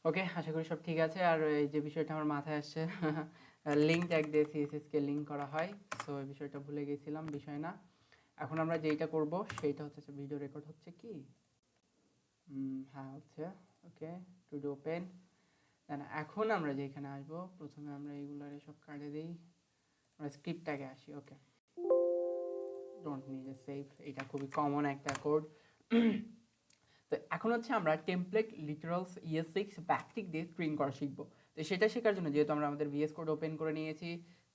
ওকে, আশা করি সব ঠিক আছে। আর এই যে বিষয়টা আমার মাথায় আসছে, লিঙ্ক ট্যাগ দিয়ে সিএসএসকে লিঙ্ক করা হয়। সো এই বিষয়টা ভুলে গেছিলাম, বিষয় না। এখন আমরা যেইটা করব সেইটা হচ্ছে ভিডিও রেকর্ড হচ্ছে কি, হ্যাঁ হচ্ছে। ওকে, টু ডু ওপেন। দেন এখন আমরা যেখানে আসবো, প্রথমে আমরা এইগুলার সব কাটে দিই, আমরা স্ক্রিপ্টটাকে আসি। ওকে, ডোন্ট নিড এ সেভ, এটা খুবই কমন একটা কোড। তো এখন হচ্ছে আমরা টেমপ্লেট লিটারালস ES6 ব্যাকটিক দিয়ে স্ট্রিং করা শিখবো। তো সেটা শেখার জন্য যেহেতু আমরা আমাদের VS কোড ওপেন করে নিয়েছি,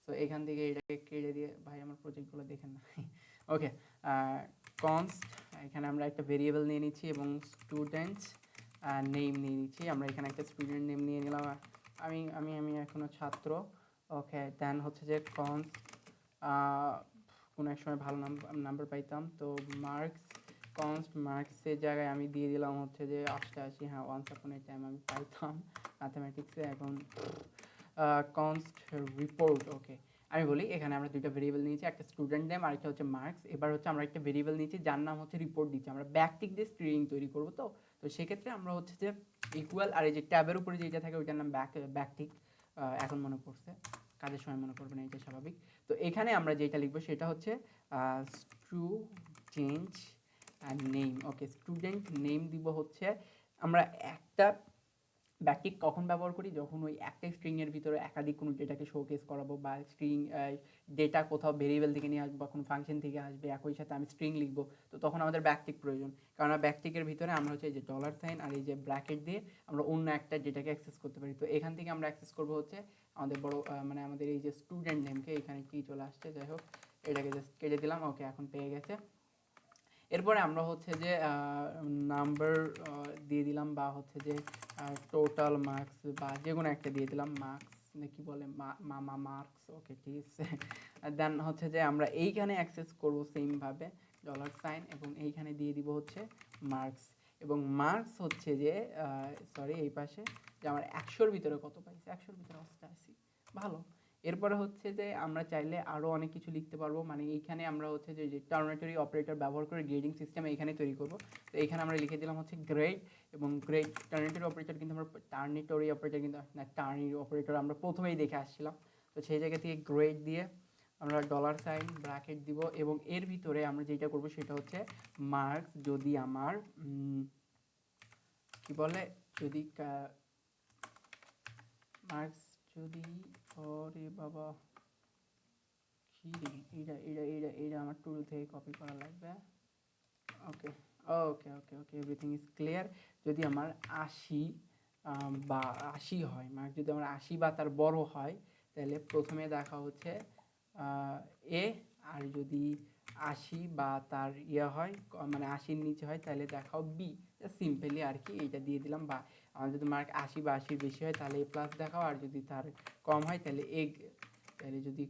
তো এখান থেকে এটাকে কেটে দিয়ে, ভাই আমার প্রজেক্টগুলো দেখেন না। ওকে, কনস্ট, এখানে আমরা একটা ভেরিয়েবল নিয়ে নিচ্ছি এবং স্টুডেন্টস নেম নিয়ে নিচ্ছি। আমরা এখানে একটা স্টুডেন্ট নেম নিয়ে নিলাম, আমি আমি আমি এখনও ছাত্র। ওকে, দেন হচ্ছে যে কনস্ট, কোনো এক সময় ভালো নাম্বার পাইতাম, তো মার্কস, কনস্ট মার্কসের জায়গায় আমি দিয়ে দিলাম হচ্ছে যে 88। হ্যাঁ, ওয়ান্স আপন এ টাইম আমি পাইতাম ম্যাথামেটিক্সে। এখন কনস্ট রিপোর্ট। ওকে, আমি বলি এখানে আমরা দুইটা ভেরিয়েবল নিয়েছি, একটা স্টুডেন্ট নেম আর একটা হচ্ছে মার্কস। এবার হচ্ছে আমরা একটা ভেরিয়েবল নিয়েছি যার নাম হচ্ছে রিপোর্ট দিচ্ছি। আমরা ব্যাকটিক দিয়ে স্ট্রিং তৈরি করবো। তো তো সেক্ষেত্রে আমরা হচ্ছে যে ইকুয়াল, আর এই যে ট্যাবের উপরে যেটা থাকে ওইটার নাম ব্যাকটিক। এখন মনে পড়ছে, কাজের সময় মনে করবে না, এটা স্বাভাবিক। তো এখানে আমরা যেটা লিখবো সেটা হচ্ছে স্টুডেন্ট নেম। ওকে, স্টুডেন্ট নেম দিব হচ্ছে, আমরা একটা ব্যাকটিক কখন ব্যবহার করি, যখন ওই একটা স্ট্রিংয়ের ভিতরে একাধিক কোনো ডেটাকে শোকেস করাবো, বা স্ট্রিং ডেটা কোথাও ভেরিয়েবল থেকে নিয়ে আসবো বা কোনো ফাংশন থেকে আসবে, একই সাথে আমি স্ট্রিং লিখবো, তো তখন আমাদের ব্যাকটিক প্রয়োজন। কারণ ব্যাকটিকের ভিতরে আমরা হচ্ছে এই যে ডলার সাইন আর এই যে ব্র্যাকেট দিয়ে আমরা অন্য একটা ডেটাকে অ্যাক্সেস করতে পারি। তো এখান থেকে আমরা অ্যাক্সেস করবো হচ্ছে আমাদের বড় মানে আমাদের এই যে স্টুডেন্ট নেমকে। এখানে কি চলে আসছে, যাই হোক, এটাকে জাস্ট কেটে দিলাম। ওকে, এখন পেয়ে গেছে। এরপরে আমরা হচ্ছে যে নাম্বার দিয়ে দিলাম, বা হচ্ছে যে টোটাল মার্কস বা যে কোনো একটা দিয়ে দিলাম, মার্কস নাকি বলে মামা মার্কস। ওকে, ঠিক আছে। দেন হচ্ছে যে আমরা এইখানে অ্যাক্সেস করবো সেমভাবে ডলার সাইন, এবং এইখানে দিয়ে দিব হচ্ছে মার্কস। এবং মার্কস হচ্ছে যে সরি, এই পাশে যে আমার 100-র ভিতরে কত পাইছে, 100-র ভিতরে 88, ভালো। এরপরে হচ্ছে যে আমরা চাইলে আরও অনেক কিছু লিখতে পারবো, মানে এইখানে আমরা হচ্ছে যে টার্নারি অপারেটর ব্যবহার করে গ্রেডিং সিস্টেম এইখানে তৈরি করবো। তো এইখানে আমরা লিখে দিলাম হচ্ছে গ্রেড, এবং গ্রেড টার্নারি অপারেটর কিন্তু আমরা টার্নিটরি অপারেটর কিন্তু না, টার্নি অপারেটর আমরা প্রথমেই দেখে আসছিলাম। তো সেই জায়গা থেকে গ্রেড দিয়ে আমরা ডলার সাইন ব্র্যাকেট দিব, এবং এর ভিতরে আমরা যেটা করবো সেটা হচ্ছে মার্কস যদি আমার কি বলে, যদি মার্কস যদি, ওরে বাবা, এইটা এইটা এইটা এইটা আমার টুল থেকে কপি করা লাগবে। ওকে ওকে ওকে ওকে, এভরিথিং ইজ ক্লিয়ার। যদি আমার 80 বা 80 হয়, মার্ক যদি আমার 80 বা তার বড় হয়, তাহলে প্রথমে দেখা হচ্ছে এ। আর যদি 80 বা তার ইয়ে হয়, মানে 80-র নিচে হয়, তাহলে দেখাও বি। সিম্পলি আর কি, এইটা দিয়ে দিলাম। বা আমার যদি মার্ক 80 বা 80-র বেশি হয় তাহলে এ প্লাস দেখাও, আর যদি তার কম হয় তাহলে এ, তাহলে যদি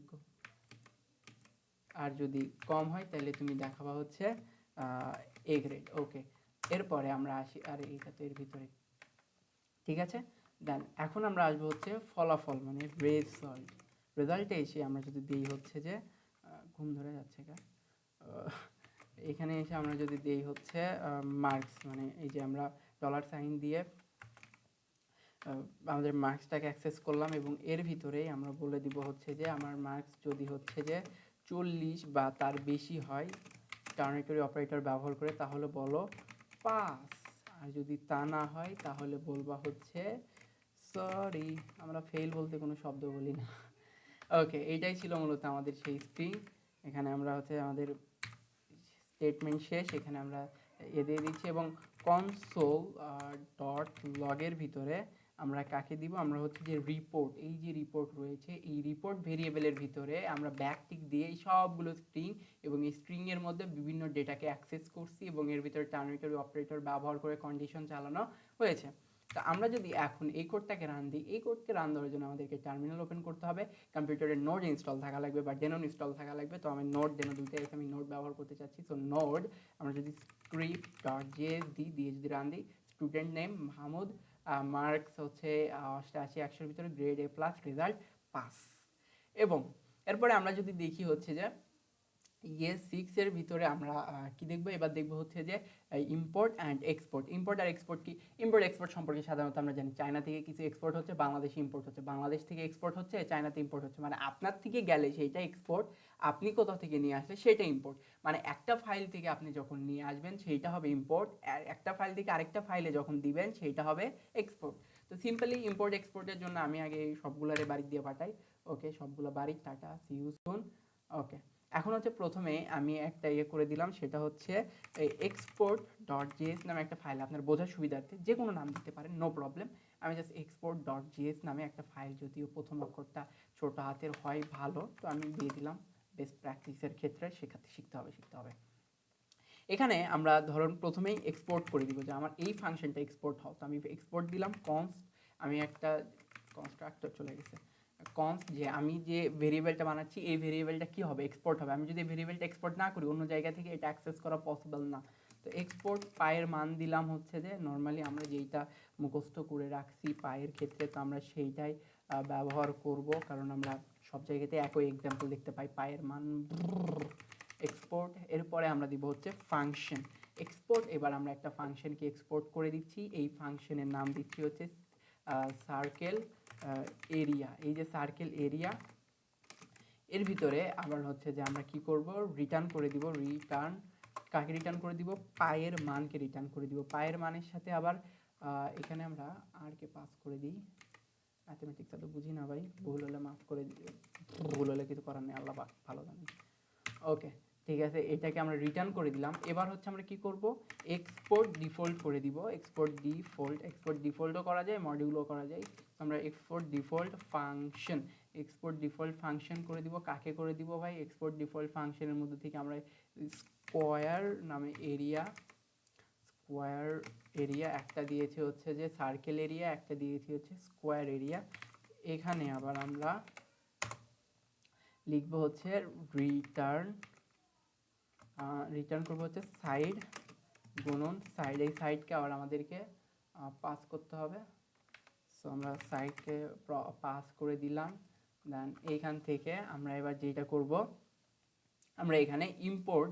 আর যদি কম হয় তাহলে তুমি দেখাবা হচ্ছে এ গ্রেড। ওকে, এরপরে আমরা আসি, আর এইটা তো এর ভিতরে, ঠিক আছে। দেন এখন আমরা আসবো হচ্ছে ফলাফল, মানে রেজাল্ট। রেজাল্টে এসে আমরা যদি দিই হচ্ছে যে ঘুম ধরে যাচ্ছে গা, এখানে এসে আমরা যদি দিই হচ্ছে মার্কস, মানে এই যে আমরা ডলার সাইন দিয়ে আমাদের মার্কসটাকে অ্যাক্সেস করলাম, এবং এর ভিতরেই আমরা বলে দিব হচ্ছে যে আমার মার্কস যদি হচ্ছে যে 40 বা তার বেশি হয় টার্নারি অপারেটর ব্যবহার করে, তাহলে বলো পাস। আর যদি তা না হয় তাহলে বলবা হচ্ছে সরি। আমরা ফেল বলতে কোনো শব্দ বলি না। ওকে, এইটাই ছিল মূলত আমাদের সেই স্ট্রিং। এখানে আমরা হচ্ছে আমাদের স্টেটমেন্ট শেষ, এখানে আমরা দিয়ে দিচ্ছি। এবং কনসোল ডট লগের ভিতরে আমরা কাকে দিব, আমরা হচ্ছে যে রিপোর্ট, এই যে রিপোর্ট রয়েছে এই রিপোর্ট ভেরিয়েবলের ভিতরে আমরা ব্যাকটিক দিয়ে এই সবগুলো স্ট্রিং, এবং এই স্ট্রিংয়ের মধ্যে বিভিন্ন ডেটাকে অ্যাক্সেস করছি, এবং এর ভিতরে টার্নারি অপারেটর ব্যবহার করে কন্ডিশন চালানো হয়েছে। তো আমরা যদি এখন এই কোডটাকে রান দিই, এই কোডকে রান দেওয়ার জন্য আমাদেরকে টার্মিনাল ওপেন করতে হবে, কম্পিউটারের নোড ইনস্টল থাকা লাগবে বা ডেনন ইনস্টল থাকা লাগবে। তো আমি নোড ডেনো দুইটাই আছে, আমি নোড ব্যবহার করতে চাচ্ছি। সো নোড আমরা যদি স্ক্রিপ্ট ডট জেএস দিয়ে যদি রান দিই, স্টুডেন্ট নেম মাহমুদ, মার্কস হচ্ছে 88, 100-র ভিতরে, grade A plus, result pass. এবং এরপরে আমরা যদি দেখি হচ্ছে যে ইয়েস 6 এর ভিতরে আমরা কি দেখব, এবার দেখব হচ্ছে যে ইম্পোর্ট অ্যান্ড এক্সপোর্ট। ইম্পোর্ট আর এক্সপোর্ট কি? ইম্পোর্ট এক্সপোর্ট সম্পর্কে সাধারণত আমরা জানি চায়না থেকে কিছু এক্সপোর্ট হচ্ছে, বাংলাদেশে ইম্পোর্ট হচ্ছে, বাংলাদেশ থেকে এক্সপোর্ট হচ্ছে, চায়নাতে ইম্পোর্ট হচ্ছে। মানে আপনার থেকে গেলে সেইটা এক্সপোর্ট, আপনি কোথাও থেকে নিয়ে আসলে সেটা ইম্পোর্ট। মানে একটা ফাইল থেকে আপনি যখন নিয়ে আসবেন সেইটা হবে ইম্পোর্ট, আর একটা ফাইল থেকে আরেকটা ফাইলে যখন দিবেন সেইটা হবে এক্সপোর্ট। তো সিম্পলি ইম্পোর্ট এক্সপোর্টের জন্য আমি আগে এই সবগুলোরে বাড়ি দিয়ে পাঠাই। ওকে, সবগুলো বাড়ি, টাটা, সি ইউ সুন। ওকে, এখন হচ্ছে প্রথমে আমি একটা করে দিলাম, সেটা হচ্ছে এক্সপোর্ট ডট জিএস নামে একটা ফাইল। আপনার বোঝার সুবিধার্থে যে কোনো নাম দিতে পারেন, নো প্রবলেম। আমি জাস্ট এক্সপোর্ট ডট জিএস নামে একটা ফাইল, যদিও প্রথম অক্ষরটা ছোট হাতের হয় ভালো, তো আমি দিয়ে দিলাম। বেস্ট প্র্যাকটিসের ক্ষেত্রে শিখতে হবে। এখানে আমরা ধরুন প্রথমেই এক্সপোর্ট করে দিব যে আমার এই ফাংশনটা এক্সপোর্ট হও, তো আমি এক্সপোর্ট দিলাম কনস্ট। আমি একটা কনস্ট্রাক্টর চলে গেছে, কনস্ট যে আমি যে ভেরিয়েবলটা বানাচ্ছি এই ভেরিয়েবলটা কি হবে, এক্সপোর্ট হবে। আমি যদি ভেরিয়েবলটা এক্সপোর্ট না করি অন্য জায়গা থেকে এটা অ্যাক্সেস করা পসিবল না। তো এক্সপোর্ট পায়ের মান দিলাম হচ্ছে যে নর্মালি আমরা যেইটা মুখস্থ করে রাখছি পায়ের ক্ষেত্রে, তো আমরা সেইটাই ব্যবহার করব, কারণ আমরা সব জায়গাতে একই এক্সাম্পল দেখতে পাই, পায়ের মান এক্সপোর্ট। এরপরে আমরা দিব হচ্ছে ফাংশন এক্সপোর্ট। এবার আমরা একটা ফাংশনকে এক্সপোর্ট করে দিচ্ছি, এই ফাংশনের নাম দিচ্ছি হচ্ছে সার্কেল এরিয়া। এই যে সার্কেল এরিয়া এর ভিতরে আবার হচ্ছে যে আমরা কি করব, রিটার্ন করে দিব। রিটার্ন কাকে রিটার্ন করে দিব? পায়ের মানকে রিটার্ন করে দিব। পায়ের মানের সাথে আবার এখানে আমরা আর কে পাস করে দিই। ম্যাথমেটিক্স তো বুঝি না ভাই, ভুল হলে মাফ করে দিই, ভুল হলে কিছু করার নেই, আল্লাহ ভালো জানেন। ওকে, ঠিক আছে, এটাকে আমরা রিটার্ন করে দিলাম। এবার হচ্ছে আমরা কি করব, এক্সপোর্ট ডিফল্ট করে দিব। এক্সপোর্ট ডিফল্টও করা যায়, মডিউলও করা যায়। আমরা এক্সপোর্ট ডিফল্ট ফাংশন করে দিব। কাকে করে দিব ভাই? এক্সপোর্ট ডিফল্ট ফাংশনের মধ্যে থেকে আমরা স্কোয়ার নামে এরিয়া একটা দিয়েছে হচ্ছে যে সার্কেল এরিয়া, একটা দিয়েছি হচ্ছে স্কোয়ার এরিয়া। এখানে আবার আমরা লিখবো হচ্ছে রিটার্ন করবো হচ্ছে সাইড গুণন সাইড। এই সাইডকে আবার আমাদেরকে পাস করতে হবে। সো আমরা সাইডকে পাস করে দিলাম। দেন এইখান থেকে আমরা এবার যেটা করব, আমরা এখানে ইম্পোর্ট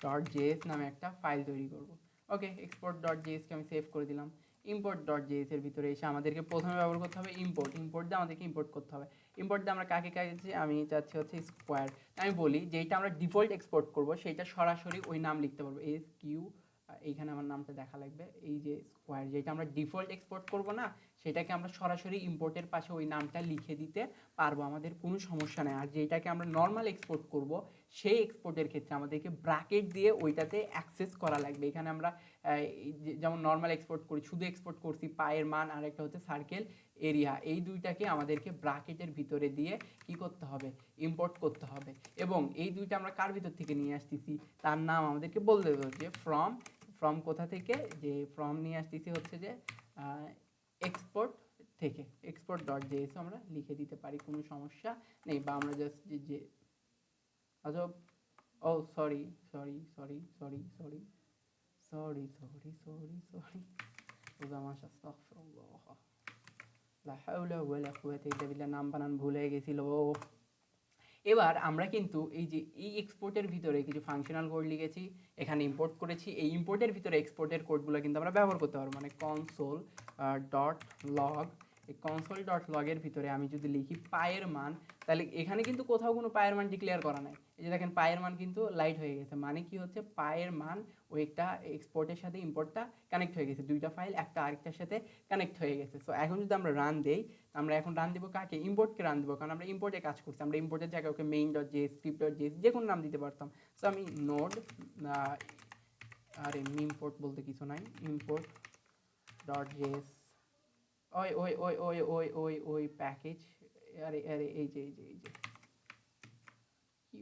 ডট জেএস নামে একটা ফাইল তৈরি করব। ওকে, এক্সপোর্ট ডট জেএসকে আমি সেভ করে দিলাম। ইম্পোর্ট ডট জেএস এর ভিতরে এসে আমাদেরকে প্রথমে ব্যবহার করতে হবে ইম্পোর্ট দিয়ে আমাদেরকে ইম্পোর্ট করতে হবে। ইম্পোর্ট দিয়ে আমরা কাকে চাচ্ছি? আমি চাচ্ছি হচ্ছে স্কোয়ার। আমি বলি যেটা আমরা ডিফল্ট এক্সপোর্ট করব সেটা সরাসরি ওই নাম লিখতে পারবো, SQ। এইখানে আমার নামটা দেখা লাগবে, এই যে স্কোয়ার যেটা আমরা ডিফল্ট এক্সপোর্ট করব না, সেটাকে আমরা সরাসরি ইম্পোর্টের পাশে ওই নামটা লিখে দিতে পারবো, আমাদের কোনো সমস্যা নেই। আর যেটাকে আমরা নর্মাল এক্সপোর্ট করব সেই এক্সপোর্টের ক্ষেত্রে আমাদেরকে ব্র্যাকেট দিয়ে ওইটাতে অ্যাক্সেস করা লাগবে। এখানে আমরা যেমন নর্মাল এক্সপোর্ট করি, শুধু এক্সপোর্ট করছি পায়ের মান আর একটা হচ্ছে সার্কেল এরিয়া, এই দুইটাকে আমাদেরকে ব্র্যাকেটের ভিতরে দিয়ে কি করতে হবে, ইম্পোর্ট করতে হবে। এবং এই দুইটা আমরা কার ভিতর থেকে নিয়ে আসতেছি তার নাম আমাদেরকে বলতে হবে, যে ফ্রম কোথা থেকে, যে ফ্রম নিয়ে আসতেছি হচ্ছে যে এক্সপোর্ট থেকে। এক্সপোর্ট ডট জেএস আমরা লিখে দিতে পারি, কোনো সমস্যা নেই। বা আমরা জাস্ট যে আজব, ও সরি নাম বানান ভুলে গেছিল। এবার আমরা কিন্তু এই যে এই এক্সপোর্টের ভিতরে কিছু ফাংশনাল কোড লিখেছি, এখানে ইম্পোর্ট করেছি। এই ইম্পোর্টের ভিতরে এক্সপোর্টের কোডগুলো কিন্তু আমরা ব্যবহার করতে পারবো। মানে কনসোল ডট লগ, এই কনসোল ডট লগের ভিতরে আমি যদি লিখি পায়ের মান, তাহলে এখানে কিন্তু কোথাও কোনো পায়ের মান ডিক্লেয়ার করা নাই। এই যে দেখেন পায়ের মান কিন্তু লাইট হয়ে গেছে, মানে কি হচ্ছে পায়ের মান ওই একটা এক্সপোর্টের সাথে ইম্পোর্টটা কানেক্ট হয়ে গেছে, দুইটা ফাইল একটা আরেকটার সাথে কানেক্ট হয়ে গেছে। সো এখন যদি আমরা রান দেই, আমরা এখন রান দিব কাকে? ইম্পোর্টকে রান দিব, কারণ আমরা ইম্পোর্টে কাজ করছি। আমরা ইম্পোর্টের জায়গায় ওকে main dot JS, script dot JS যে কোনো নাম দিতে পারতাম। সো আমি নোড আরে ইম্পোর্ট বলতে কিছু নাই, ইম্পোর্ট ডট জেএস ওই প্যাকেজ। আরে এই যে কি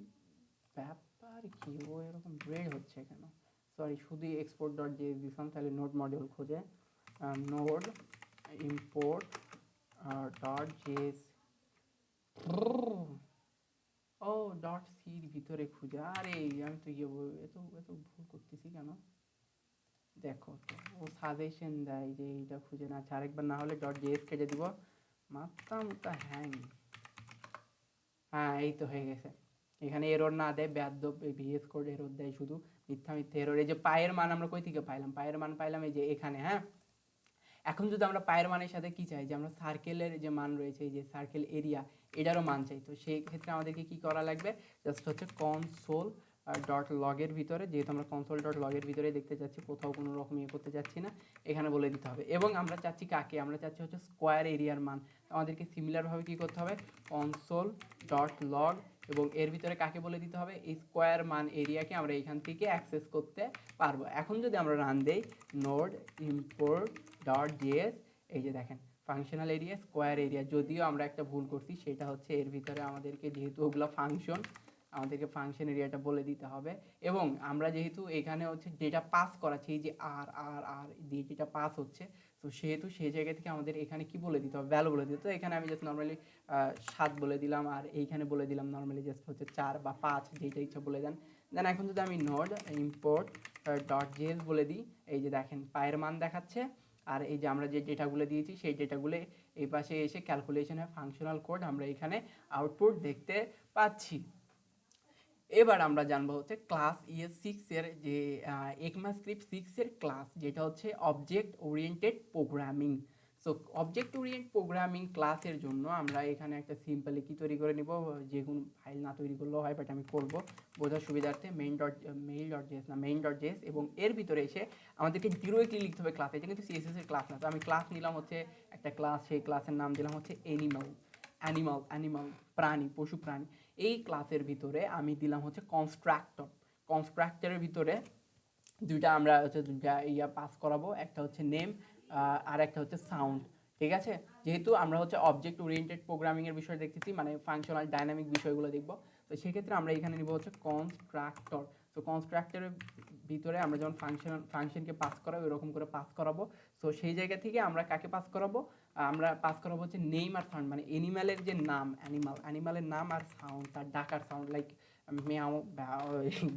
ব্যাপার, কি ও এরকম ব্রেড হচ্ছে কেন? সরি, শুধু এক্সপোর্ট ডট জেএস দিলাম, তাহলে নোড মডিউল খোঁজে নোড ইম্পোর্ট ডট জেএস, ও ডট সির ভিতরে খুঁজে। আরে আমি তো এত ভুল করতেছি কেন? দেখো তো ও সাজেশন দেয় যে এইটা খুঁজে না, আচ্ছা আরেকবার না হলে ডট জেএস কেটে দিব। মাথা মুতা হ্যাং। হ্যাঁ এই তো হয়ে গেছে। এখানে এরর না দেয়, বেয়াদব ভিএস কোড এরর দেয়, শুধু মিথ্যা মিথ্যা এরর। এই যে পায়ের মান আমরা কই থেকে পাইলাম, পায়ের মান পাইলাম এই যে এখানে, হ্যাঁ। এখন যদি আমরা পায়ের মানের সাথে কি চাই, যে আমরা সার্কেলের যে মান রয়েছে, এই যে সার্কেল এরিয়া, এটারও মান চাই। তো সেই ক্ষেত্রে আমাদেরকে কি করা লাগবে, জাস্ট হচ্ছে কনসোল ডট লগের ভিতরে, যেহেতু আমরা কনসোল ডট লগের ভিতরে দেখতে চাচ্ছি, কোথাও কোনো রকম ইয়ে করতে চাচ্ছি না, এখানে বলে দিতে হবে। এবং আমরা চাচ্ছি কাকে, আমরা চাচ্ছি হচ্ছে স্কোয়ার এরিয়ার মান। আমাদেরকে সিমিলারভাবে কী করতে হবে, কনসোল ডট লগ, এবং এর ভিতরে কাকে বলে দিতে হবে, এই স্কোয়ার মান এরিয়াকে আমরা এখান থেকে অ্যাক্সেস করতে পারবো। এখন যদি আমরা রান দেই নোড ইম্পোর্ট ডট জেএস, এই যে দেখেন ফাংশনাল এরিয়া স্কোয়ার এরিয়া, যদিও আমরা একটা ভুল করছি, সেটা হচ্ছে এর ভিতরে আমাদেরকে যেহেতু ওগুলো ফাংশন, আমাদেরকে ফাংশন এরিয়াটা বলে দিতে হবে। এবং আমরা যেহেতু এখানে হচ্ছে ডেটা পাস করাচ্ছি, এই যে আর আর আর দিয়ে যেটা পাস হচ্ছে, তো সেহেতু সেই জায়গা থেকে আমাদের এখানে কি বলে দিতে হবে, ভ্যালু বলে দিতে। তো এখানে আমি জাস্ট নর্মালি 7 বলে দিলাম, আর এইখানে বলে দিলাম নর্মালি জাস্ট হচ্ছে 4 বা 5, যেটা ইচ্ছা বলে দেন। দেন এখন যদি আমি নোড ইম্পোর্ট ডট জেএস বলে দিই, এই যে দেখেন পায়ের মান দেখাচ্ছে, আর এই যে আমরা যে ডেটাগুলো দিয়েছি সেই ডেটাগুলো এই পাশে এসে ক্যালকুলেশনের ফাংশনাল কোড আমরা এখানে আউটপুট দেখতে পাচ্ছি। এবার আমরা জানবো হচ্ছে ক্লাস ES6 এর যে ECMAScript 6 এর ক্লাস, যেটা হচ্ছে object oriented programming. So object oriented programming ক্লাসের জন্য আমরা এখানে একটা সিম্পলি কি তৈরি করে নিব, যে কোনো ফাইল না তৈরি করলেও হয়, বাট আমি করবো বোঝার সুবিধার্থে মেইন ডট জেএস না মেইন ডট জেএস, এবং এর ভিতরে এসে আমাদেরকে ডিরেক্টলি লিখতে হবে ক্লাস। এটা কিন্তু CSS এর ক্লাস না, তো আমি ক্লাস নিলাম হচ্ছে একটা ক্লাস, সেই ক্লাসের নাম দিলাম হচ্ছে অ্যানিমাল, প্রাণী, পশু প্রাণী। এই ক্লাসের ভিতরে আমি দিলাম হচ্ছে কনস্ট্রাক্টরের ভিতরে দুইটা আমরা হচ্ছে দুইটা ইয়া পাস করাবো, একটা হচ্ছে নেম আর একটা হচ্ছে সাউন্ড। ঠিক আছে, যেহেতু আমরা হচ্ছে অবজেক্ট ওরিয়েন্টেড প্রোগ্রামিংয়ের বিষয় দেখতেছি, মানে ফাংশনাল ডাইনামিক বিষয়গুলো দেখবো, তো সেক্ষেত্রে আমরা এখানে নিব হচ্ছে কনস্ট্রাক্টর। তো কনস্ট্রাক্টরের ভিতরে আমরা যেমন ফাংশনকে পাস করাবো, এরকম করে পাস করাবো। সো সেই জায়গা থেকে আমরা কাকে পাস করাবো, আমরা পাস করাবো হচ্ছে নেম আর সাউন্ড, মানে অ্যানিম্যালের যে নাম, অ্যানিম্যালের নাম আর সাউন্ড, তার ডাকার সাউন্ড, লাইক মেয়াও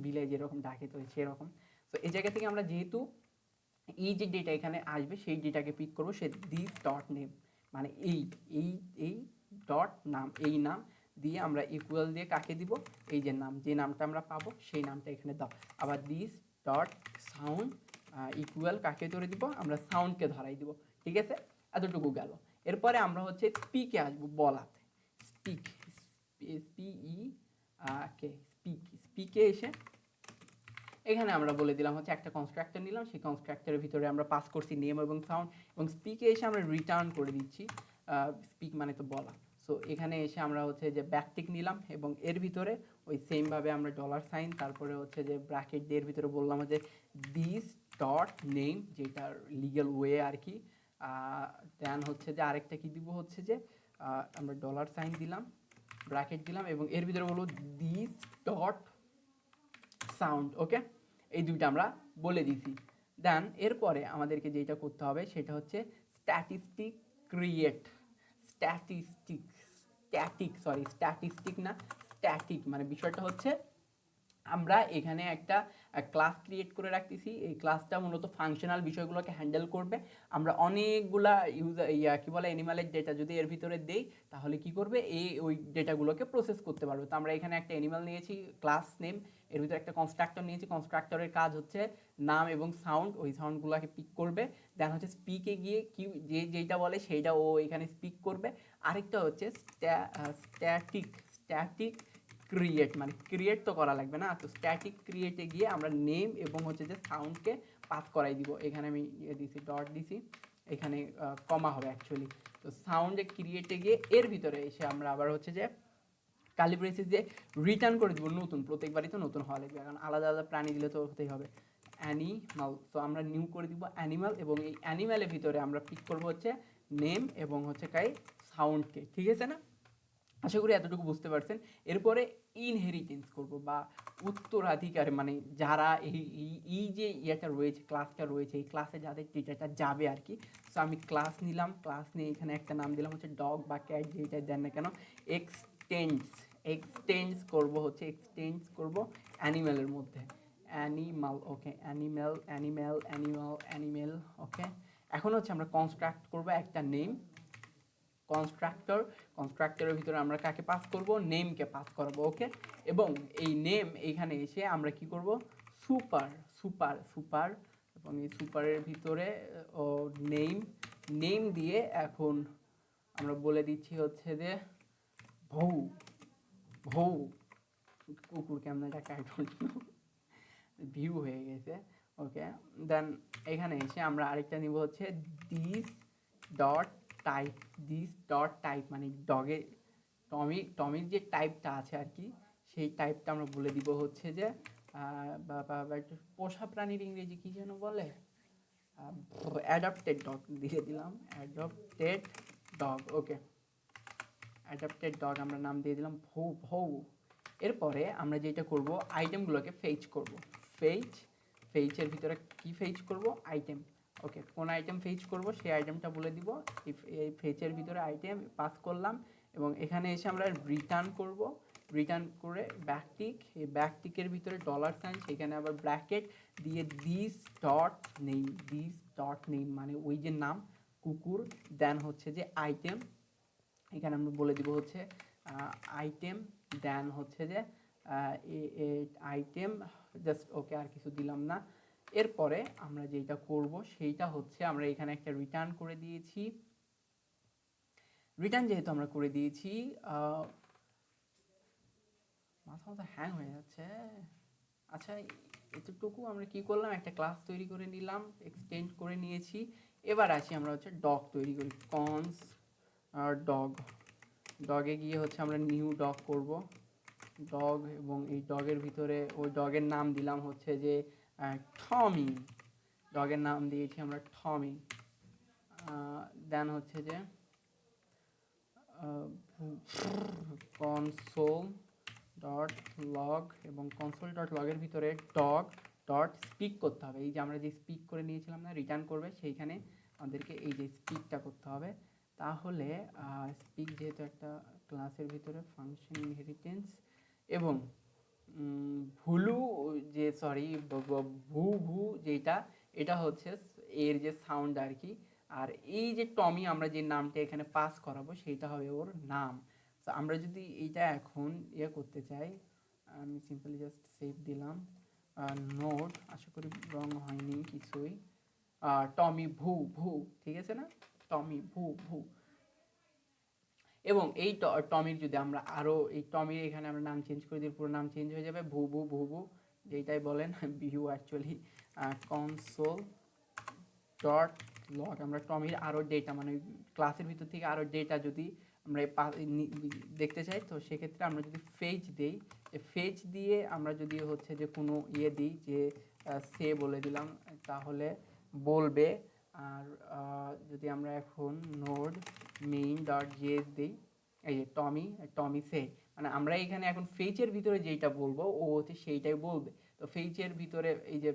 বিলে যেরকম ডাকে, তো সেরকম। তো এই জায়গা থেকে আমরা যেহেতু এই যে ডেটা এখানে আসবে, সেই ডেটাকে পিক করবো, সে দিস ডট নেম, মানে এই ডট নাম, এই নাম দিয়ে আমরা ইকুয়াল দিয়ে কাকে দিব, এই যে নাম, যে নামটা আমরা পাবো সেই নামটা এখানে দাও। আবার দিস ডট সাউন্ড ইকুয়াল কাকে ধরে দিব, আমরা সাউন্ডকে ধরাই দিব। ঠিক আছে, এতটুকু গেল। এরপরে আমরা হচ্ছে স্পিকে আসবো, বলাতে। স্পিকে এসে এখানে আমরা বলে দিলাম হচ্ছে একটা কনস্ট্রাক্টর নিলাম, সেই কনস্ট্রাক্টরের ভিতরে আমরা পাস করছি নেম এবং সাউন্ড, এবং স্পিকে এসে আমরা রিটার্ন করে দিচ্ছি, স্পিক মানে তো বলা। সো এখানে এসে আমরা হচ্ছে যে ব্যাকটিক নিলাম, এবং এর ভিতরে ওই সেমভাবে আমরা $সাইন, তারপরে হচ্ছে যে ব্র্যাকেট দিয়ে এর ভিতরে বললাম যে দিস ডট নেম, যেটার লিগ্যাল ওয়ে আর কি। দেন হচ্ছে যে আরেকটা কি দিব, হচ্ছে যে আমরা $সাইন দিলাম, ব্র্যাকেট দিলাম, এবং এর ভিতরে বলবো দিস ডট সাউন্ড। ওকে, এই দুইটা আমরা বলে দিছি। দেন এরপরে আমাদেরকে যেটা করতে হবে সেটা হচ্ছে স্ট্যাটিস্টিক ক্রিয়েট, স্ট্যাটিস্টিক না স্ট্যাটিক, মানে বিষয়টা হচ্ছে আমরা এখানে একটা ক্লাস ক্রিয়েট করে রাখতেছি, এই ক্লাসটা মূলত ফাংশনাল বিষয়গুলোকে হ্যান্ডেল করবে। আমরা অনেকগুলা কি বলে অ্যানিমালের ডেটা যদি এর ভিতরে দেই, তাহলে কি করবে, ওই ডেটাগুলোকে প্রসেস করতে পারবে। তো আমরা এখানে একটা অ্যানিমাল নিয়েছি, ক্লাস নেম, এর ভিতরে একটা কনস্ট্রাক্টর নিয়েছি, কনস্ট্রাক্টরের কাজ হচ্ছে নাম এবং সাউন্ড, ওই সাউন্ডগুলোকে পিক করবে। দেন হচ্ছে স্পিকে গিয়ে কি যেটা বলে সেইটা ও এখানে স্পিক করবে। আরেকটা হচ্ছে স্ট্যাটিক ক্রিয়েট, মানে ক্রিয়েট তো করা লাগবে না, তো স্ট্যাটিক ক্রিয়েটে গিয়ে আমরা নেম এবং হচ্ছে যে সাউন্ডকে পাস করাই দিব। এখানে আমি দিছি ডট দিছি, এখানে কমা হবে অ্যাকচুয়ালি। তো সাউন্ডে ক্রিয়েটে গিয়ে এর ভিতরে এসে আমরা আবার হচ্ছে যে কালি ব্রেসিস দিয়ে রিটার্ন করে দিব নতুন, প্রত্যেকবারই তো নতুন হওয়া লাগবে, কারণ আলাদা আলাদা প্রাণী দিলে তো হতেই হবে অ্যানিমাল। তো আমরা নিউ করে দিব অ্যানিমাল, এবং এই অ্যানিমালের ভিতরে আমরা পিক করবো হচ্ছে নেম এবং হচ্ছে সাউন্ডকে। ঠিক আছে না, আশা করি এতটুকু বুঝতে পারছেন। এরপরে ইনহেরিটেন্স করব বা উত্তরাধিকার, মানে যারা এই যে ইয়েটা রয়েছে, ক্লাসটা রয়েছে, এই ক্লাসে যাদের ডেটাটা যাবে আর কি। সো আমি ক্লাস নিলাম, ক্লাস নিয়ে এখানে একটা নাম দিলাম হচ্ছে ডগ বা ক্যাট, যেটা দেন না কেন, এক্সটেন্ডস করব অ্যানিম্যালের মধ্যে, অ্যানিমাল। ওকে, অ্যানিম্যাল। ওকে, এখন হচ্ছে আমরা কনস্ট্রাক্ট করব একটা নেম, কনস্ট্রাক্টরের ভিতরে আমরা কাকে পাস করব, নেমকে পাস করাবো। ওকে, এবং এই নেম এইখানে এসে আমরা কি করব, সুপার সুপার সুপার এবং এই সুপারের ভিতরে নেম দিয়ে এখন আমরা বলে দিচ্ছি হচ্ছে যে ভৌ ভৌ কুকুর কেমন ডাকে আই ডোন্ট নো, ভিউ হয়ে গেছে। ওকে, দেন এখানে এসে আমরা আরেকটা নিব হচ্ছে দিস ডট টাইপ মানে ডগে টমির যে টাইপটা আছে আর কি, সেই টাইপটা আমরা বলে দিব হচ্ছে যে পোষা প্রাণীর ইংরেজি কি যেন বলে, অ্যাডাপ্টেড ডগ দিয়ে দিলাম, অ্যাডাপ্টেড ডগ। ওকে, অ্যাডাপ্টেড ডগ আমরা নাম দিয়ে দিলাম ভৌ ভৌ। এরপরে আমরা যেটা করব, আইটেমগুলোকে ফেচ করব। ফেচের ভিতরে কি ফেচ করব, আইটেম। ওকে, কোন আইটেম ফেচ করব সেই আইটেমটা বলে দিব। এই ফেচের ভিতরে আইটেম পাস করলাম এবং এখানে এসে আমরা রিটার্ন করব। রিটার্ন করে ব্যাকটিক, এই ব্যাকটিকের ভিতরে ডলার সাইন, সেখানে আবার ব্র্যাকেট দিয়ে দিস ডট নেম মানে ওই যে নাম কুকুর, দেন হচ্ছে যে আইটেম, এখানে আমরা বলে দিব হচ্ছে আইটেম, দেন হচ্ছে যে আইটেম জাস্ট। ওকে, আর কিছু দিলাম না। এরপরে আমরা যেটা করব সেইটা হচ্ছে আমরা এখানে একটা রিটার্ন করে দিয়েছি। রিটার্ন যেহেতু আমরা করে দিয়েছি, মাথা হ্যাং হয়ে যাচ্ছে। আচ্ছা, এতটুকু আমরা কি করলাম, একটা ক্লাস তৈরি করে নিলাম, এক্সটেন্ড করে নিয়েছি। এবার আসি আমরা হচ্ছে ডগ তৈরি করি, কনস ডগ। ডগে গিয়ে হচ্ছে আমরা নিউ ডগ করব, ডগ, এবং এই ডগের ভিতরে ওই ডগের নাম দিলাম হচ্ছে যে টমি। ডগের নাম দিয়েছি আমরা টমি। দেন হচ্ছে যে কনসোল ডট লগ, এবং কনসোল ডট লগের ভিতরে ডগ ডট স্পিক করতে হবে। এই যে আমরা যে স্পিক করে নিয়েছিলাম না, রিটার্ন করবে, সেইখানে আমাদেরকে এই যে স্পিকটা করতে হবে। তাহলে স্পিক যেহেতু একটা ক্লাসের ভিতরে ফাংশন ইনহেরিটেন্স, এবং ভুলু যে সরি ভু ভু যেটা, এটা হচ্ছে এর যে সাউন্ড আর কি। আর এই যে টমি আমরা যে নামটা এখানে পাস করাবো সেইটা হবে ওর নাম। তো আমরা যদি এইটা এখন করতে চাই, আমি সিম্পলি জাস্ট সেভ দিলাম, নোট, আশা করি রং হয়নি কিছুই, টমি ভু ভু, ঠিক আছে না, টমি ভু ভু। এবং এই টমির যদি আমরা আরও এই টমির এখানে আমরা নাম চেঞ্জ করে দিই, পুরো নাম চেঞ্জ হয়ে যাবে, ভু ভু ভু ভু যেটাই বলেন, view actually console dot log. আমরা টমির আরও ডেটা মানে ক্লাসের ভিতর থেকে আরও ডেটা যদি আমরা দেখতে চাই, তো সেক্ষেত্রে আমরা যদি ফেচ দিই, ফেচ দিয়ে আমরা যদি হচ্ছে যে কোনো দিই যে সে বলে দিলাম, তাহলে বলবে। আর যদি আমরা এখন নোড মেইন ডট জেএস দিই, এই যে টমি সে, মানে আমরা এখানে এখন ফেচের ভিতরে যেইটা বলবো ও হচ্ছে সেইটাই বলবে। তো ফেচের ভিতরে এই যে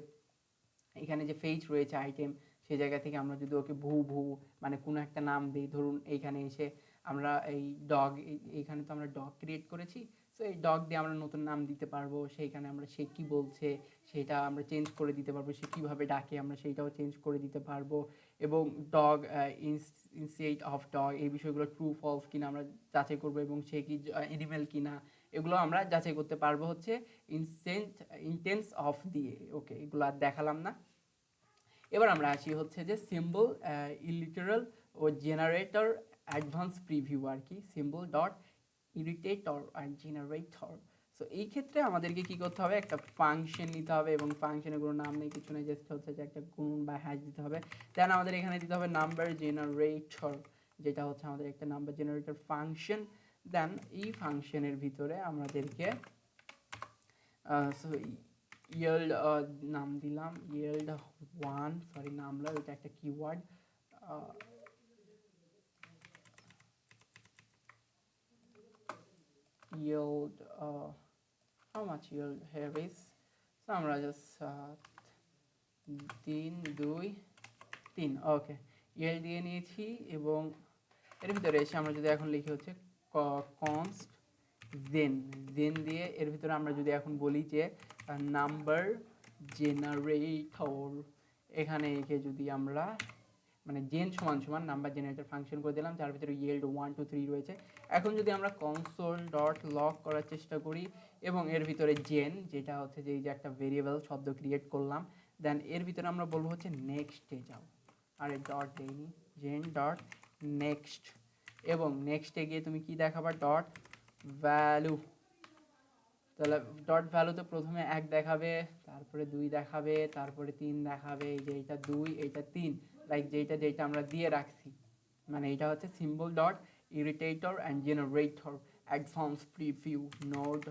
এখানে যে ফেচ রয়েছে আইটেম, সেই জায়গা থেকে আমরা যদি ওকে ভু ভু মানে কোনো একটা নাম দিই, ধরুন এইখানে এসে আমরা এই ডগ, এইখানে তো আমরা ডগ ক্রিয়েট করেছি, সো এই ডগ দিয়ে আমরা নতুন নাম দিতে পারবো। সেইখানে আমরা সে কী বলছে সেটা আমরা চেঞ্জ করে দিতে পারবো, সে কীভাবে ডাকে আমরা সেইটাও চেঞ্জ করে দিতে পারবো। এবং ডগ ইনসিয়েট অফ ডগ, এই বিষয়গুলো ট্রু ফলস কিনা আমরা যাচাই করবো, এবং সে কি অ্যানিমেল কিনা এগুলো আমরা যাচাই করতে পারবো হচ্ছে ইনটেন্স অফ দিয়ে। ওকে, এগুলো আর দেখালাম না। এবার আমরা আসি হচ্ছে যে সিম্বল ইলিটারাল ও জেনারেটর অ্যাডভান্স প্রিভিউ আর কি, সিম্বল ডট ইরিটেটর আর জেনারেটর। সো এই ক্ষেত্রে আমাদেরকে কি করতে হবে, একটা ফাংশন নিতে হবে, এবং ফাংশনের কোনো নাম নেই, কিছু নেই, জাস্ট হচ্ছে যে একটা গুণ বা হ্যাশ দিতে হবে। দেন আমাদের এখানে দিতে হবে নাম্বার জেনারেটর, যেটা হচ্ছে আমাদের একটা নাম্বার জেনারেটর ফাংশন। দেন এই ফাংশনের ভিতরে আমাদেরকে yield নাম দিলাম yield 1, সরি নাম না, এটা একটা keyword, yield how much yield here is, so আমরা জাস্ট 3 2 3 ওকে yield দিয়ে নিয়েছি। এবং এর ভিতরে এসে আমরা যদি এখন লিখি হচ্ছে const জেন দিয়ে এর ভিতরে আমরা যদি এখন বলি যে নাম্বার জেনারেটর, এখানে একে যদি আমরা মানে জেন সমান সমান নাম্বার জেনারেটর ফাংশন করে দিলাম, যার ভিতরে yield 1 2 3 রয়েছে। এখন যদি আমরা কনসোল ডট লগ করার চেষ্টা করি এবং এর ভিতরে জেন, যেটা হচ্ছে যে এই যে একটা ভেরিয়েবল শব্দ ক্রিয়েট করলাম, দেন এর ভিতরে আমরা বলবো হচ্ছে নেক্সটে যাও, আর ডট দেইনি, জেন ডট নেক্সট, এবং নেক্সটে গিয়ে তুমি কি দেখাবা, ডট ভ্যালু। তাহলে ডট ভ্যালুতে প্রথমে 1 দেখাবে, তারপরে 2 দেখাবে, তারপরে 3 দেখাবে, এই যে এইটা 2 এইটা 3, লাইক যেটা আমরা দিয়ে রাখছি। মানে এটা হচ্ছে symbol dot iterator and generator advance preview node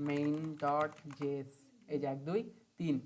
main dot JS, এই যে 1 2 3।